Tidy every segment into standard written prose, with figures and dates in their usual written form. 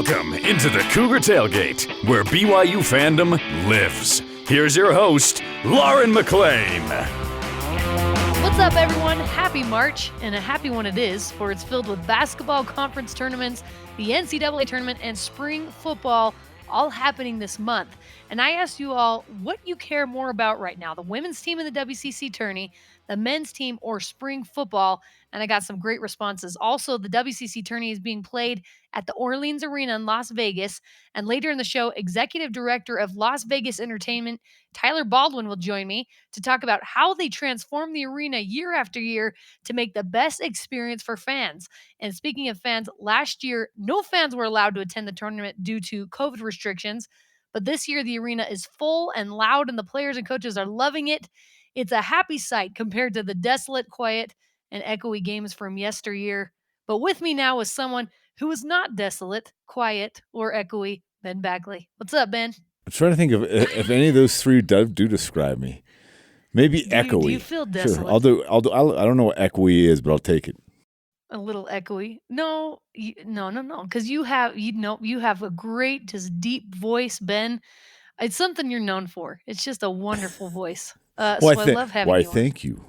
Welcome into the Cougar Tailgate, where BYU fandom lives. Here's your host, Lauren McClain. What's up, everyone? Happy March, and a happy one it is, for it's filled with basketball conference tournaments, the NCAA tournament, and spring football all happening this month. And I asked you all what you care more about right now, the women's team in the WCC tourney, the men's team, or spring football, and I got some great responses. Also, the WCC tourney is being played at the Orleans Arena in Las Vegas, and later in the show, Executive Director of Las Vegas Entertainment, Tyler Baldwin, will join me to talk about how they transform the arena year after year to make the best experience for fans. And speaking of fans, last year, no fans were allowed to attend the tournament due to COVID restrictions, but this year the arena is full and loud, and the players and coaches are loving it. It's a happy sight compared to the desolate, quiet, and echoey games from yesteryear. But with me now is someone who is not desolate, quiet, or echoey, Ben Bagley. What's up, Ben? I'm trying to think of if any of those three do describe me. Maybe echoey. Do you feel desolate? Sure, I don't know what echoey is, but I'll take it. A little echoey? No, no. Because you have a great, just deep voice, Ben. It's something you're known for. It's just a wonderful voice. I love having you on. Why, thank you.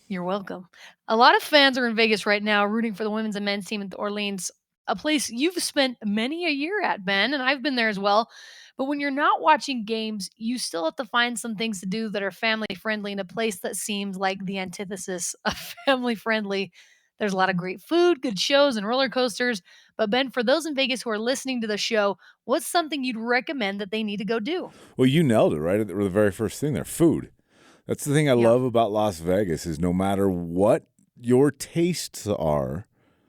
You're welcome. A lot of fans are in Vegas right now rooting for the women's and men's team at the Orleans, a place you've spent many a year at, Ben, and I've been there as well. But when you're not watching games, you still have to find some things to do that are family-friendly in a place that seems like the antithesis of family-friendly. There's a lot of great food, good shows, and roller coasters. But Ben, for those in Vegas who are listening to the show, what's something you'd recommend that they need to go do? Well, you nailed it right at the very first thing there, food. That's the thing I love about Las Vegas is no matter what your tastes are,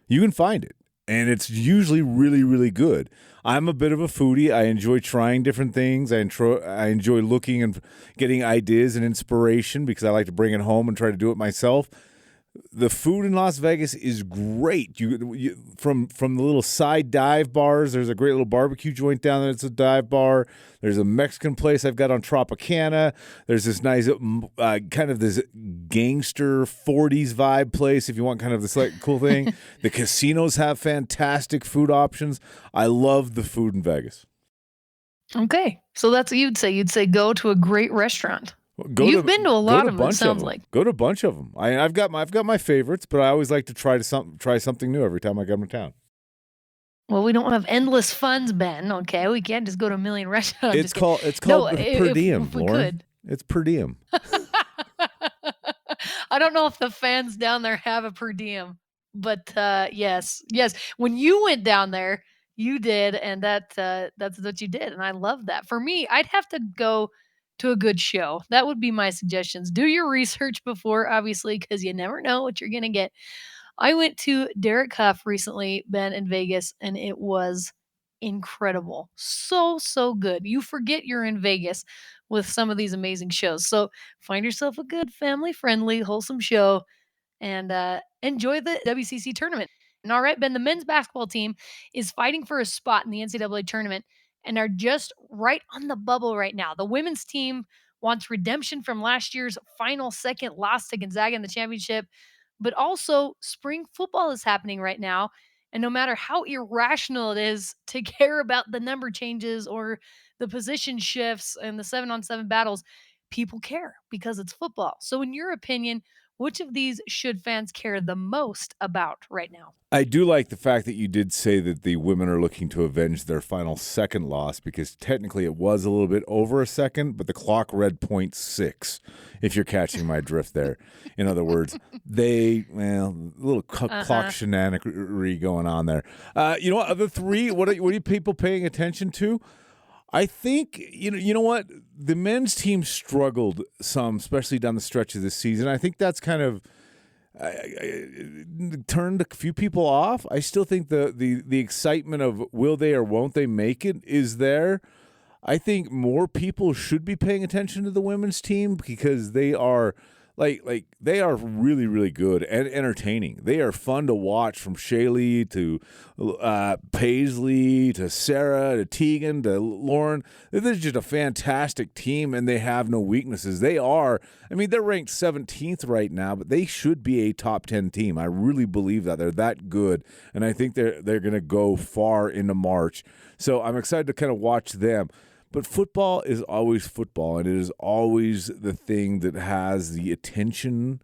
you can find it. And it's usually really, really good. I'm a bit of a foodie. I enjoy trying different things. I enjoy looking and getting ideas and inspiration because I like to bring it home and try to do it myself. The food in Las Vegas is great. You from the little side dive bars. There's a great little barbecue joint down there. It's a dive bar. There's a Mexican place I've got on Tropicana. There's this nice kind of this gangster 40s vibe place if you want kind of this like cool thing. The casinos have fantastic food options. I love the food in Vegas. Okay, so that's what you'd say. You'd say go to a great restaurant. You've been to a lot of them, it sounds like. Go to a bunch of them. I've got my favorites, but I always like to try something new every time I come to town. Well, we don't have endless funds, Ben. Okay, we can't just go to a million restaurants. It's called per diem, Lauren. It's per diem. I don't know if the fans down there have a per diem, but yes. When you went down there, you did, and that's what you did, and I love that. For me, I'd have to go to a good show. That would be my suggestions. Do your research before, obviously, because you never know what you're going to get. I went to Derek Huff recently, Ben, in Vegas, and it was incredible. So good. You forget you're in Vegas with some of these amazing shows. So find yourself a good, family-friendly, wholesome show and enjoy the WCC tournament. And all right, Ben, the men's basketball team is fighting for a spot in the NCAA tournament and are just right on the bubble right now. The women's team wants redemption from last year's final second loss to Gonzaga in the championship, but also spring football is happening right now. And no matter how irrational it is to care about the number changes or the position shifts and the 7-on-7 battles, people care because it's football. So in your opinion, which of these should fans care the most about right now? I do like the fact that you did say that the women are looking to avenge their final second loss because technically it was a little bit over a second, but the clock read 0.6, if you're catching my drift there. In other words, a little clock shenanigery going on there. You know what, of the three, what are people paying attention to? I think, you know what, the men's team struggled some, especially down the stretch of this season. I think that's kind of turned a few people off. I still think the excitement of will they or won't they make it is there. I think more people should be paying attention to the women's team because they are like they are really, really good and entertaining. They are fun to watch, from Shaylee to Paisley to Sarah to Tegan to Lauren. They're just a fantastic team, and they have no weaknesses. They're ranked 17th right now, but they should be a top 10 team. I really believe that. They're that good, and I think they're going to go far into March. So I'm excited to kind of watch them. But football is always football, and it is always the thing that has the attention,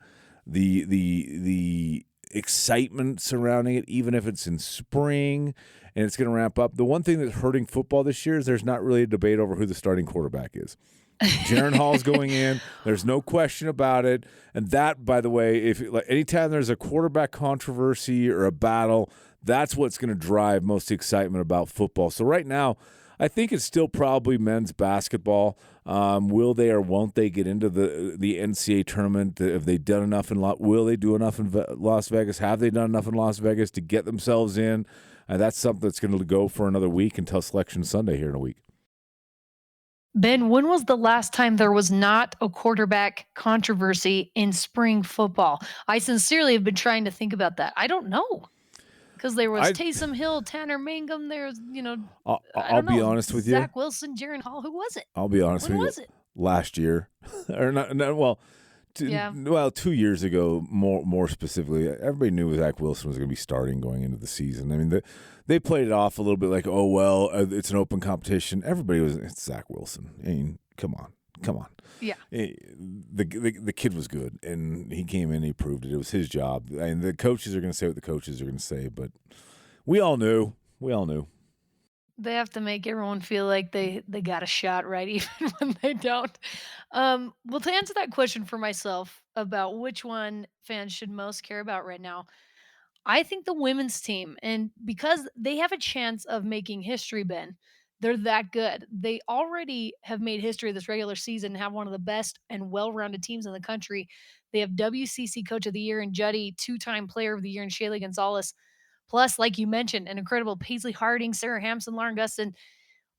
the excitement surrounding it, even if it's in spring and it's going to ramp up. The one thing that's hurting football this year is there's not really a debate over who the starting quarterback is. Jaron Hall's going in. There's no question about it. And that, by the way, anytime there's a quarterback controversy or a battle, that's what's going to drive most excitement about football. So right now, I think it's still probably men's basketball. Will they or won't they get into the NCAA tournament? Have they done enough will they do enough in Las Vegas? Have they done enough in Las Vegas to get themselves in? That's something that's going to go for another week until Selection Sunday here in a week. Ben, when was the last time there was not a quarterback controversy in spring football? I sincerely have been trying to think about that. I don't know. Because there was Taysom Hill, Tanner Mangum. There's, I'll be honest with you. Zach Wilson, Jaron Hall. Who was it? I'll be honest with you. When was it? Last year, or not? Well, 2 years ago. More specifically, everybody knew Zach Wilson was going to be starting going into the season. I mean, they played it off a little bit like, oh well, it's an open competition. It's Zach Wilson. I mean, come on. Yeah. The kid was good, and he came in, he proved it. It was his job. And the coaches are going to say what the coaches are going to say, but we all knew. They have to make everyone feel like they got a shot, right? Even when they don't. Well, to answer that question for myself about which one fans should most care about right now, I think the women's team, and because they have a chance of making history, Ben, they're that good. They already have made history this regular season and have one of the best and well-rounded teams in the country. They have WCC Coach of the Year in Juddy, two-time Player of the Year in Shaylee Gonzalez, plus, like you mentioned, an incredible Paisley Harding, Sarah Hampson, Lauren Gustin.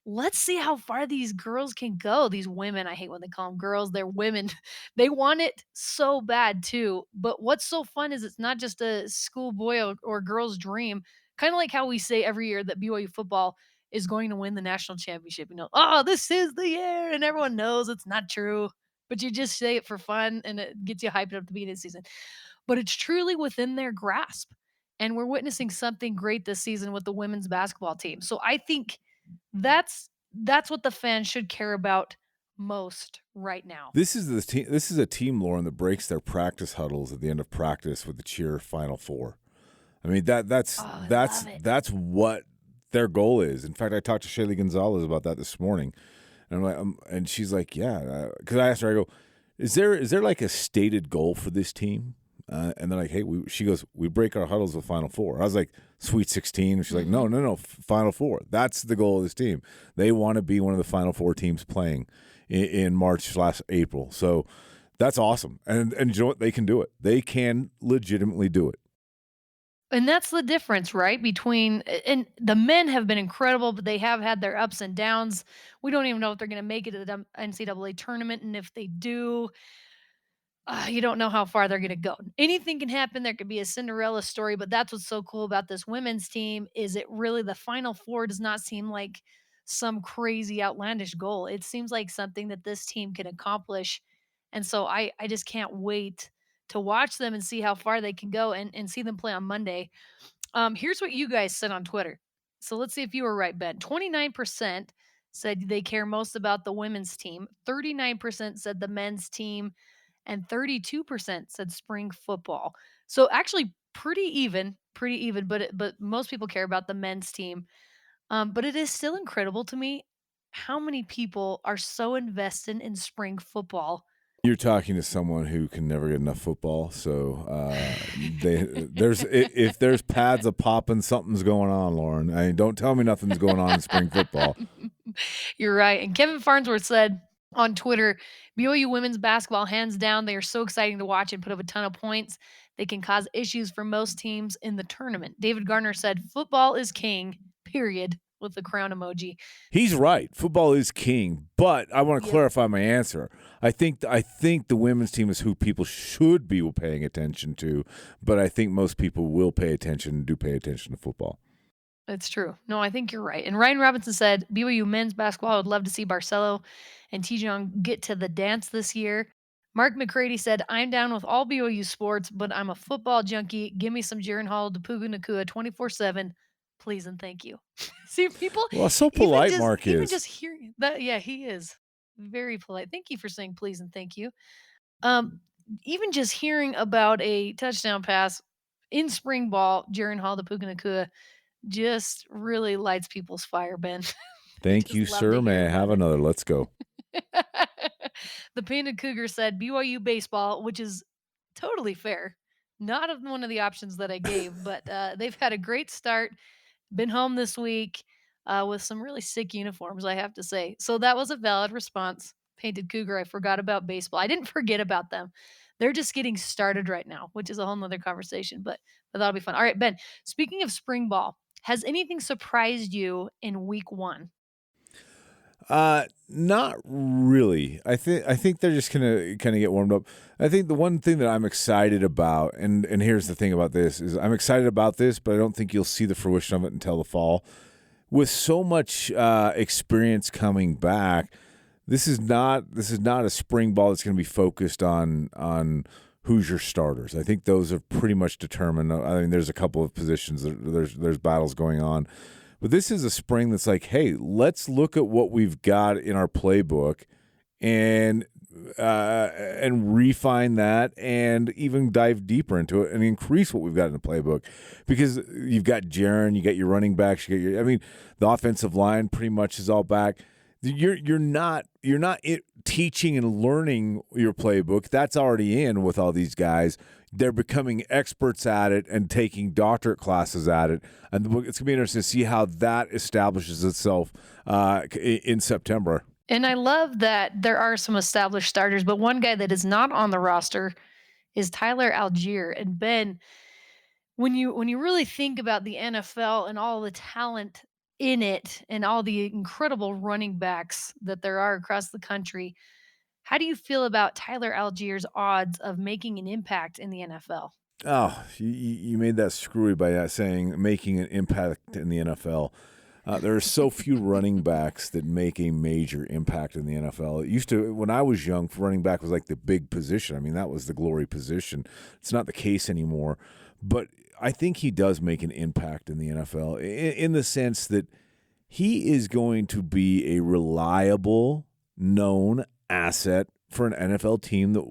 Let's see how far these girls can go. These women, I hate when they call them girls. They're women. They want it so bad too. But what's so fun is it's not just a schoolboy or girl's dream. Kind of like how we say every year that BYU football is going to win the national championship. Oh, this is the year, and everyone knows it's not true. But you just say it for fun, and it gets you hyped up at the beginning of the season. But it's truly within their grasp. And we're witnessing something great this season with the women's basketball team. So I think that's what the fans should care about most right now. This is a team, Lauren, that breaks their practice huddles at the end of practice with the cheer Final Four. I mean that's what their goal is. In fact, I talked to Shaylee Gonzalez about that this morning, and I'm like, and she's like, yeah, because I asked her, I go, is there like a stated goal for this team? And they're like, hey, she goes, we break our huddles with Final Four. I was like, Sweet 16. And she's like, no, Final Four. That's the goal of this team. They want to be one of the Final Four teams playing in March/April. So that's awesome. And you know what? They can do it. They can legitimately do it. And that's the difference, right? And the men have been incredible, but they have had their ups and downs. We don't even know if they're going to make it to the NCAA tournament. And if they do, you don't know how far they're going to go. Anything can happen. There could be a Cinderella story, but that's what's so cool about this women's team is it really the Final Four does not seem like some crazy outlandish goal. It seems like something that this team can accomplish. And so I just can't wait to watch them and see how far they can go and see them play on Monday. Here's what you guys said on Twitter. So let's see if you were right, Ben. 29% said they care most about the women's team. 39% said the men's team and 32% said spring football. So actually pretty even, but most people care about the men's team. But it is still incredible to me how many people are so invested in spring football. You're talking to someone who can never get enough football. So if there's pads a popping, something's going on, Lauren. I mean, don't tell me nothing's going on in spring football. You're right. And Kevin Farnsworth said on Twitter, BYU women's basketball, hands down, they are so exciting to watch and put up a ton of points. They can cause issues for most teams in the tournament. David Garner said, football is king, period. with the crown emoji. He's right. Football is king, but I want to clarify my answer. I think the women's team is who people should be paying attention to, but I think most people will pay attention and do pay attention to football. It's true. No, I think you're right. And Ryan Robinson said, BYU men's basketball, I would love to see Barcelo and Tijong get to the dance this year. Mark McCready said, I'm down with all BYU sports, but I'm a football junkie. Give me some Jaren Hall, Pugu Nakua 24/7. Please and thank you. See, people. Well, so polite Mark is. Even just hearing that, yeah, he is very polite. Thank you for saying please and thank you. Even just hearing about a touchdown pass in spring ball, Jaren Hall, Pugu Nakua, just really lights people's fire, Ben. Thank you, sir. May I have another? Let's go. The Painted Cougar said BYU baseball, which is totally fair. Not one of the options that I gave, but they've had a great start. Been home this week with some really sick uniforms, I have to say. So that was a valid response. Painted Cougar, I forgot about baseball. I didn't forget about them. They're just getting started right now, which is a whole nother conversation, but that'll be fun. All right, Ben, speaking of spring ball, has anything surprised you in week 1? Not really. I think they're just gonna kind of get warmed up. I think the one thing that I'm excited about, and here's the thing about this, is I'm excited about this, but I don't think you'll see the fruition of it until the fall. With so much experience coming back, this is not a spring ball that's going to be focused on who's your starters. I think those are pretty much determined. I mean, there's a couple of positions there's battles going on. But this is a spring that's like, hey, let's look at what we've got in our playbook and refine that and even dive deeper into it and increase what we've got in the playbook. Because you've got Jaren, you got your running backs, the offensive line pretty much is all back. You're not teaching and learning your playbook. That's already in with all these guys. They're becoming experts at it and taking doctorate classes at it. And it's going to be interesting to see how that establishes itself in September. And I love that there are some established starters, but one guy that is not on the roster is Tyler Algier. And Ben, when you really think about the NFL and all the talent in it and all the incredible running backs that there are across the country, how do you feel about Tyler Algier's odds of making an impact in the NFL? Oh, you made that screwy by saying making an impact in the NFL. There are so few running backs that make a major impact in the NFL. It used to, when I was young, running back was like the big position. I mean, that was the glory position. It's not the case anymore. But I think he does make an impact in the NFL in the sense that he is going to be a reliable, known asset for an NFL team that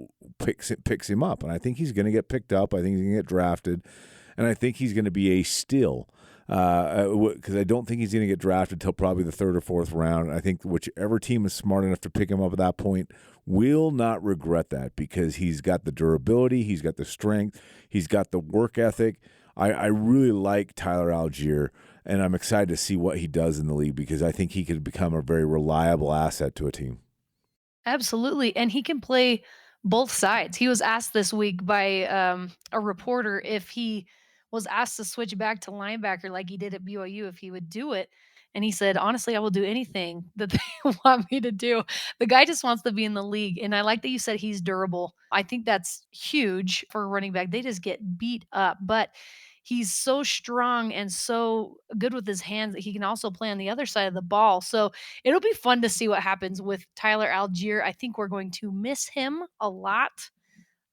picks him up. And I think he's going to get picked up. I think he's going to get drafted. And I think he's going to be a steal because I don't think he's going to get drafted until probably the 3rd or 4th round. And I think whichever team is smart enough to pick him up at that point will not regret that because he's got the durability, he's got the strength, he's got the work ethic. I really like Tyler Algier, and I'm excited to see what he does in the league because I think he could become a very reliable asset to a team. Absolutely. And he can play both sides. He was asked this week by a reporter if he was asked to switch back to linebacker like he did at BYU, if he would do it. And he said, honestly, I will do anything that they want me to do. The guy just wants to be in the league. And I like that you said he's durable. I think that's huge for a running back. They just get beat up. But he's so strong and so good with his hands that he can also play on the other side of the ball. So it'll be fun to see what happens with Tyler Algier. I think we're going to miss him a lot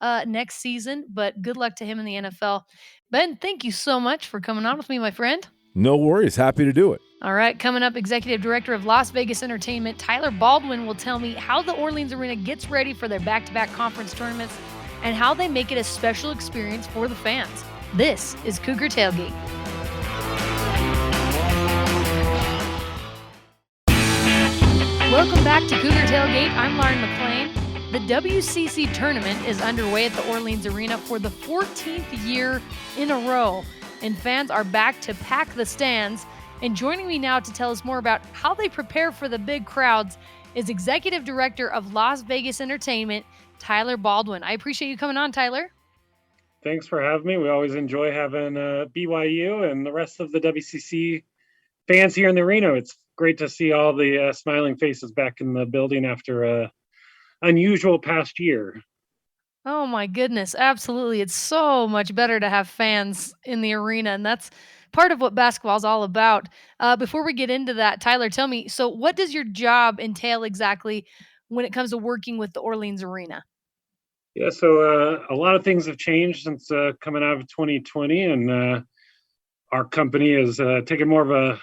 next season, but good luck to him in the NFL. Ben, thank you so much for coming on with me, my friend. No worries. Happy to do it. All right. Coming up, Executive Director of Las Vegas Entertainment, Tyler Baldwin, will tell me how the Orleans Arena gets ready for their back-to-back conference tournaments and how they make it a special experience for the fans. This is Cougar Tailgate. Welcome back to Cougar Tailgate. I'm Lauren McClain. The WCC Tournament is underway at the Orleans Arena for the 14th year in a row, and fans are back to pack the stands. And joining me now to tell us more about how they prepare for the big crowds is Executive Director of Las Vegas Entertainment, Tyler Baldwin. I appreciate you coming on, Tyler. Thanks for having me. We always enjoy having BYU and the rest of the WCC fans here in the arena. It's great to see all the smiling faces back in the building after a unusual past year. Oh my goodness, absolutely. It's so much better to have fans in the arena, and that's part of what basketball's all about. Before we get into that, Tyler, tell me, so what does your job entail exactly when it comes to working with the Orleans Arena? Yeah, so a lot of things have changed since coming out of 2020, and our company has taken more of a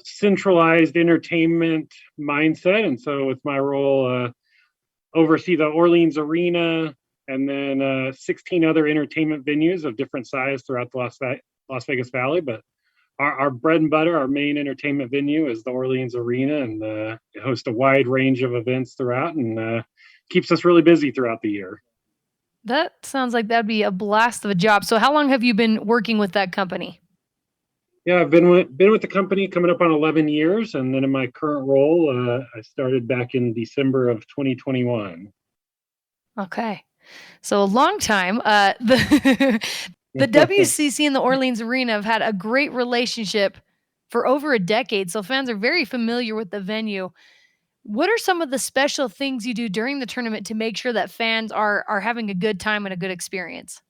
centralized entertainment mindset. And so, with my role, oversee the Orleans Arena and then 16 other entertainment venues of different size throughout the Las Vegas Valley. But our bread and butter, our main entertainment venue is the Orleans Arena, and it hosts a wide range of events throughout and keeps us really busy throughout the year. That sounds like that'd be a blast of a job. So how long have you been working with that company? Yeah, I've been with the company coming up on 11 years, and then in my current role, I started back in December of 2021. Okay. So a long time. The WCC and the Orleans Arena have had a great relationship for over a decade, so fans are very familiar with the venue. What are some of the special things you do during the tournament to make sure that fans are having a good time and a good experience?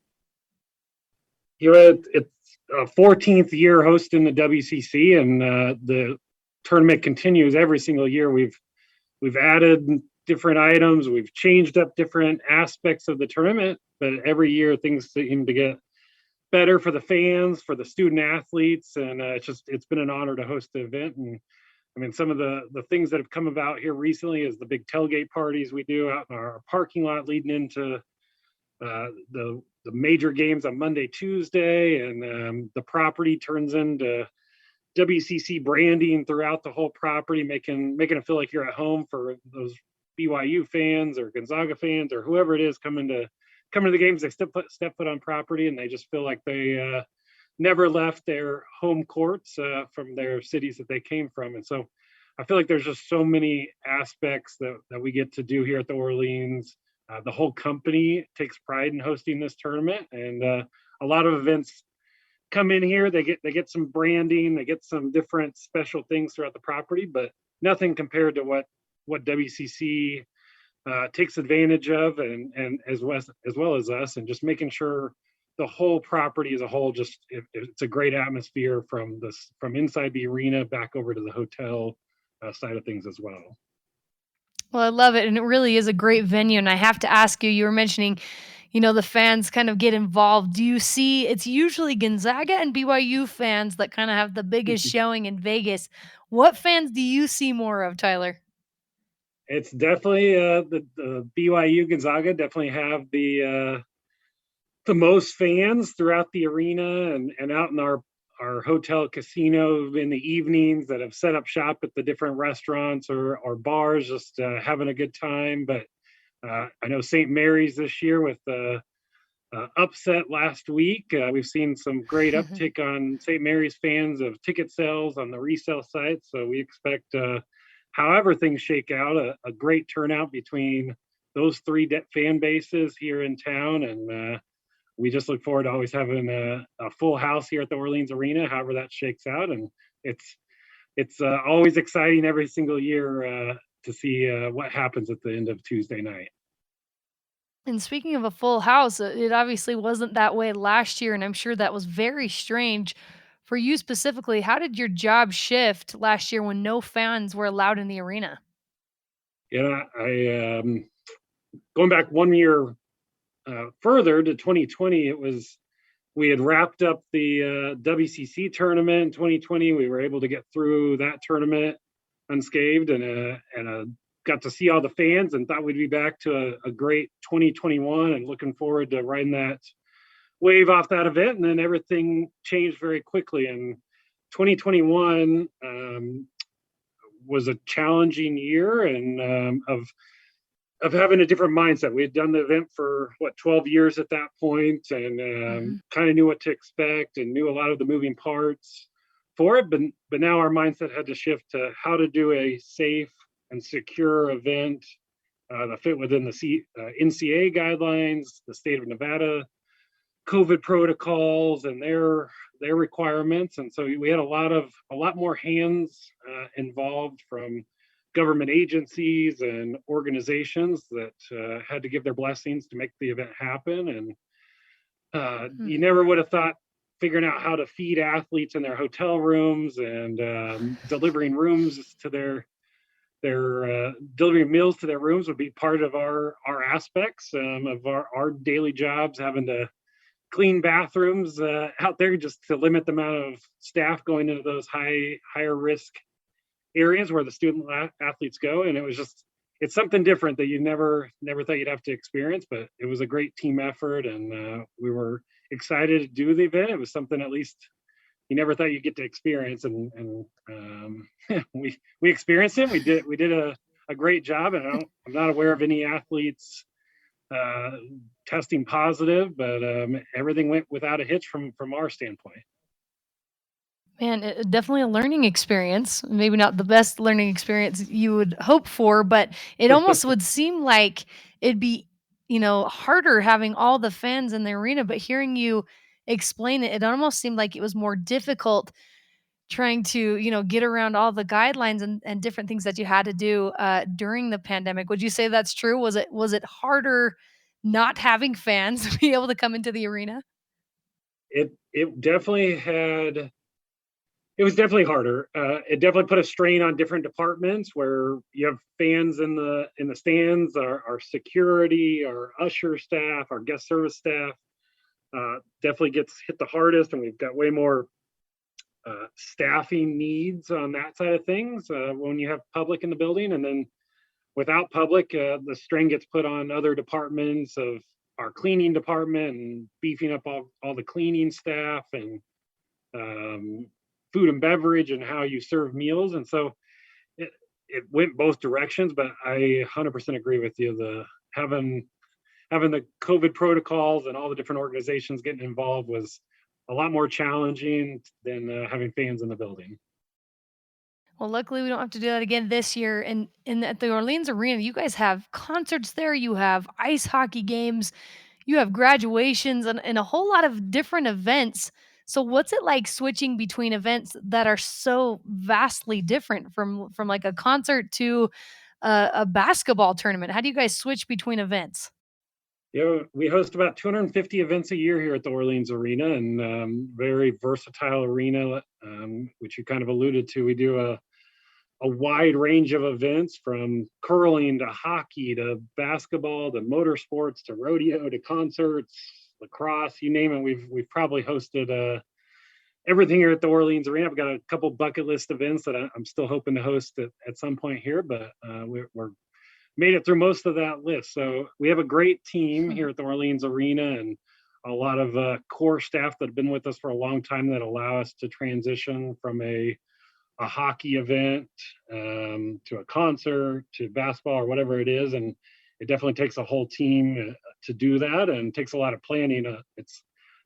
It's a 14th year hosting the WCC, and the tournament continues every single year. We've added different items, we've changed up different aspects of the tournament, but every year things seem to get better for the fans, for the student athletes, and it's been an honor to host the event. And I mean, some of the things that have come about here recently is the big tailgate parties we do out in our parking lot leading into the major games on Monday, Tuesday, and the property turns into WCC branding throughout the whole property, making it feel like you're at home for those BYU fans or Gonzaga fans or whoever it is coming to the games. They step foot on property, and they just feel like they never left their home courts from their cities that they came from. And so I feel like there's just so many aspects that we get to do here at the Orleans. The whole company takes pride in hosting this tournament, and a lot of events come in here. They get some branding, they get some different special things throughout the property, but nothing compared to what WCC takes advantage of, and as well as us, and just making sure the whole property as a whole it's a great atmosphere from inside the arena back over to the hotel side of things as well. Well, I love it, and it really is a great venue, and I have to ask you, you were mentioning, the fans kind of get involved. Do you see it's usually Gonzaga and BYU fans that kinda have the biggest showing in Vegas. What fans do you see more of, Tyler? It's definitely the BYU Gonzaga definitely have the most fans throughout the arena and out in our hotel casino in the evenings that have set up shop at the different restaurants or bars, just having a good time. But I know St. Mary's this year with the upset last week. We've seen some great uptick on St. Mary's fans of ticket sales on the resale site. So we expect, however things shake out, a great turnout between those three fan bases here in town. And we just look forward to always having a full house here at the Orleans Arena, however that shakes out. And it's always exciting every single year to see what happens at the end of Tuesday night. And speaking of a full house, it obviously wasn't that way last year, and I'm sure that was very strange for you specifically. How did your job shift last year when no fans were allowed in the arena? Yeah, I going back one year further to 2020, we had wrapped up the WCC tournament in 2020. We were able to get through that tournament unscathed, and got to see all the fans, and thought we'd be back to a great 2021, and looking forward to riding that wave off that event. And then everything changed very quickly. And 2021 was a challenging year, and of having a different mindset. We had done the event for 12 years at that point, and kind of knew what to expect and knew a lot of the moving parts for it. But now our mindset had to shift to how to do a safe and secure event that fit within the NCAA guidelines, the state of Nevada COVID protocols and their requirements. And so we had a lot more hands involved from government agencies and organizations that had to give their blessings to make the event happen. And you never would have thought figuring out how to feed athletes in their hotel rooms and delivering rooms to their delivering meals to their rooms would be part of our aspects of our daily jobs, having to clean bathrooms out there just to limit the amount of staff going into those higher risk areas where the student athletes go. And it's something different that you never thought you'd have to experience, but it was a great team effort, and we were excited to do the event. It was something at least you never thought you'd get to experience, and we experienced it. We did a great job, and I'm not aware of any athletes testing positive, but everything went without a hitch from our standpoint. Man, definitely a learning experience. Maybe not the best learning experience you would hope for, but it almost would seem like it'd be, harder having all the fans in the arena. But hearing you explain it, it almost seemed like it was more difficult trying to, get around all the guidelines and different things that you had to do during the pandemic. Would you say that's true? Was it harder not having fans to be able to come into the arena? It definitely it was definitely harder. It definitely put a strain on different departments where you have fans in the stands, our security, our usher staff, our guest service staff definitely gets hit the hardest, and we've got way more staffing needs on that side of things when you have public in the building. And then without public, the strain gets put on other departments of our cleaning department and beefing up all the cleaning staff and food and beverage and how you serve meals. And so it went both directions, but I 100% agree with you. Having the COVID protocols and all the different organizations getting involved was a lot more challenging than having fans in the building. Well, luckily we don't have to do that again this year. And at the Orleans Arena, you guys have concerts there, you have ice hockey games, you have graduations and a whole lot of different events. So what's it like switching between events that are so vastly different from like a concert to a basketball tournament? How do you guys switch between events? Yeah, we host about 250 events a year here at the Orleans Arena, and very versatile arena, which you kind of alluded to. We do a wide range of events from curling to hockey to basketball to motorsports to rodeo to concerts, lacrosse, you name it. We've probably hosted everything here at the Orleans Arena. I've got a couple bucket list events that I'm still hoping to host at some point here, but we're made it through most of that list. So we have a great team here at the Orleans Arena and a lot of core staff that have been with us for a long time that allow us to transition from a hockey event to a concert to basketball or whatever it is. And it definitely takes a whole team to do that, and takes a lot of planning. It's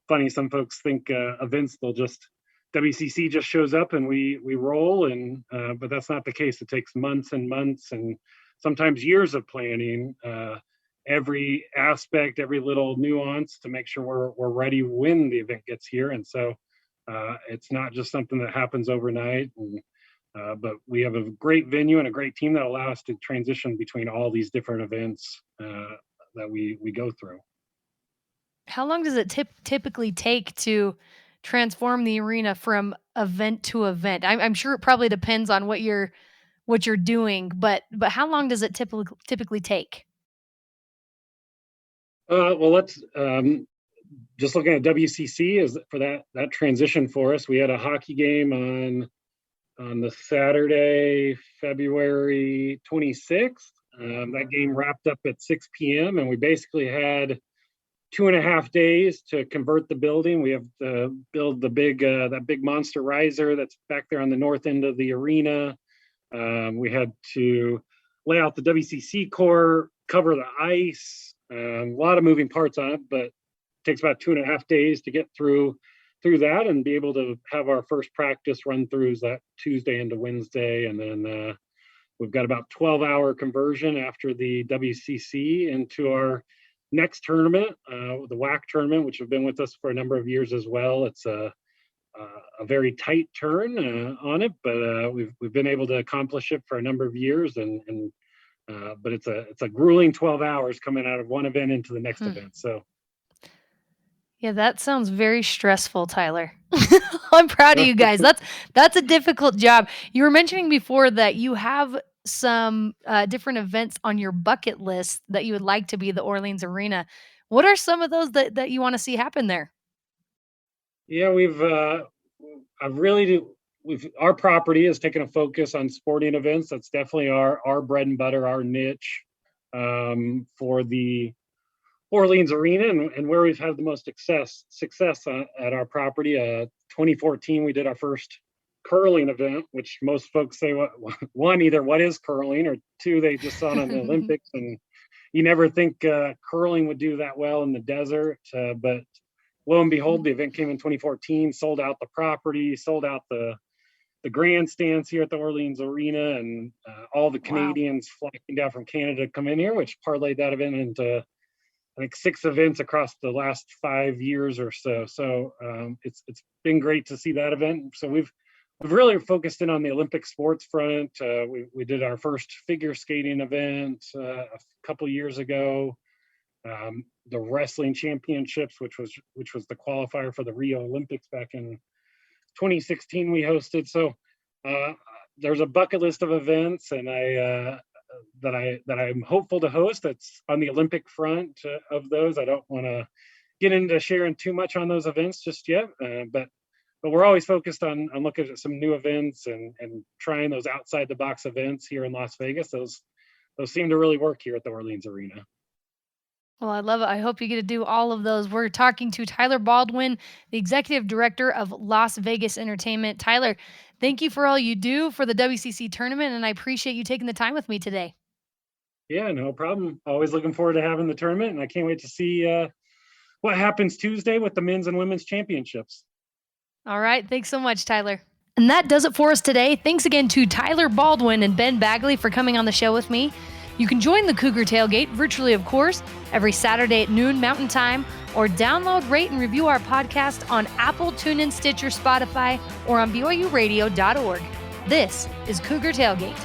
funny, some folks think events, WCC just shows up and we roll, and but that's not the case. It takes months and months and sometimes years of planning, every aspect, every little nuance to make sure we're ready when the event gets here. And so it's not just something that happens overnight. But we have a great venue and a great team that allow us to transition between all these different events that we go through. How long does it typically take to transform the arena from event to event? I'm sure it probably depends on what you're doing, but how long does it typically take? Well, let's just looking at WCC is for that transition for us. We had a hockey game on the Saturday, February 26th. That game wrapped up at 6 p.m. and we basically had 2.5 days to convert the building. We have to build that big monster riser that's back there on the north end of the arena. We had to lay out the WCC core, cover the ice, a lot of moving parts on it, but it takes about 2.5 days to get through that and be able to have our first practice run throughs that Tuesday into Wednesday. And then we've got about 12-hour conversion after the WCC into our next tournament, the WAC tournament, which have been with us for a number of years as well. It's a very tight turn on it, but we've been able to accomplish it for a number of years, but it's a grueling 12 hours coming out of one event into the next event. So. Yeah, that sounds very stressful, Tyler. I'm proud of you guys. That's a difficult job. You were mentioning before that you have some different events on your bucket list that you would like to be the Orleans Arena. What are some of those that you want to see happen there? Yeah, our property has taken a focus on sporting events. That's definitely our bread and butter, our niche for the Orleans Arena, and where we've had the most success at our property. 2014, we did our first curling event, which most folks say, one, either what is curling, or two, they just saw it on the Olympics, and you never think curling would do that well in the desert. But lo and behold, the event came in 2014, sold out the property, sold out the grandstands here at the Orleans Arena, and all the Canadians flocking down from Canada to come in here, which parlayed that event into I think 6 events across the last 5 years or so. So it's been great to see that event. So we've really focused in on the Olympic sports front. We did our first figure skating event a couple years ago. The wrestling championships, which was the qualifier for the Rio Olympics back in 2016, we hosted. So there's a bucket list of events, and that I'm hopeful to host. That's on the Olympic front of those. I don't want to get into sharing too much on those events just yet, but we're always focused on looking at some new events and trying those outside the box events here in Las Vegas. Those seem to really work here at the Orleans Arena. Well, I love it. I hope you get to do all of those. We're talking to Tyler Baldwin, the executive director of Las Vegas Entertainment. Tyler, thank you for all you do for the WCC tournament, and I appreciate you taking the time with me today. Yeah, no problem. Always looking forward to having the tournament, and I can't wait to see what happens Tuesday with the men's and women's championships. All right. Thanks so much, Tyler. And that does it for us today. Thanks again to Tyler Baldwin and Ben Bagley for coming on the show with me. You can join the Cougar Tailgate virtually, of course, every Saturday at noon Mountain Time, or download, rate, and review our podcast on Apple, TuneIn, Stitcher, Spotify, or on BYUradio.org. This is Cougar Tailgate.